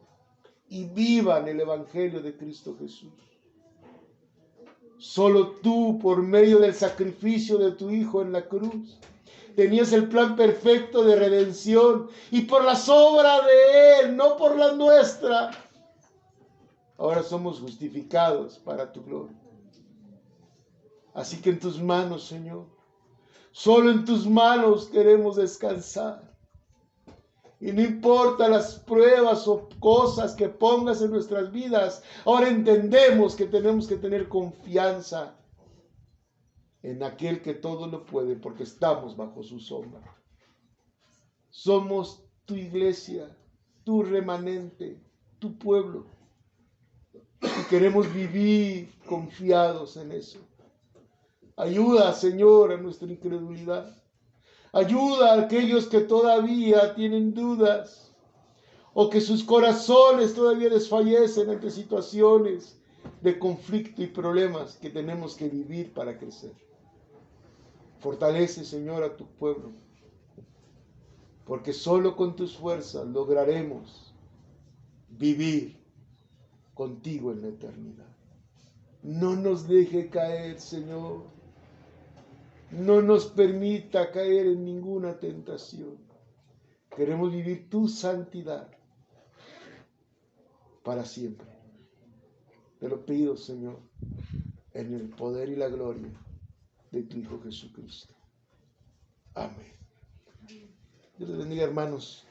y vivan el Evangelio de Cristo Jesús. Solo tú, por medio del sacrificio de tu Hijo en la cruz, tenías el plan perfecto de redención, y por las obras de Él, no por la nuestra, ahora somos justificados para tu gloria. Así que en tus manos, Señor, Solo en tus manos queremos descansar. Y no importa las pruebas o cosas que pongas en nuestras vidas, ahora entendemos que tenemos que tener confianza en aquel que todo lo puede, porque estamos bajo su sombra. Somos tu iglesia, tu remanente, tu pueblo. Y queremos vivir confiados en eso. Ayuda, Señor, a nuestra incredulidad. Ayuda a aquellos que todavía tienen dudas o que sus corazones todavía desfallecen ante situaciones de conflicto y problemas que tenemos que vivir para crecer. Fortalece, Señor, a tu pueblo, porque solo con tus fuerzas lograremos vivir contigo en la eternidad. No nos deje caer, Señor. No nos permita caer en ninguna tentación. Queremos vivir tu santidad para siempre. Te lo pido, Señor, en el poder y la gloria de tu Hijo Jesucristo. Amén. Dios les bendiga, hermanos.